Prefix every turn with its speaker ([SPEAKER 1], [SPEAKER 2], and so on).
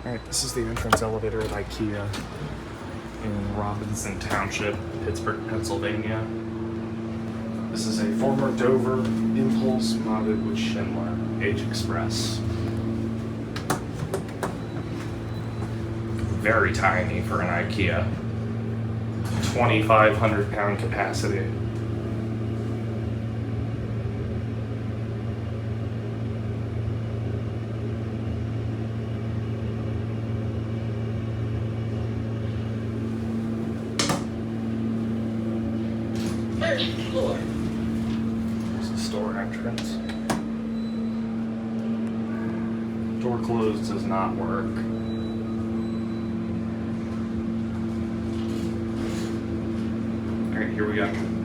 [SPEAKER 1] Alright, this is the entrance elevator at IKEA in Robinson Township, Pittsburgh, Pennsylvania. This is a former Dover Impulse modded with Schindler, Age Express. Very tiny for an IKEA. 2,500 pound capacity.
[SPEAKER 2] First floor.
[SPEAKER 1] There's the store entrance. Door closed does not work. Alright, here we go.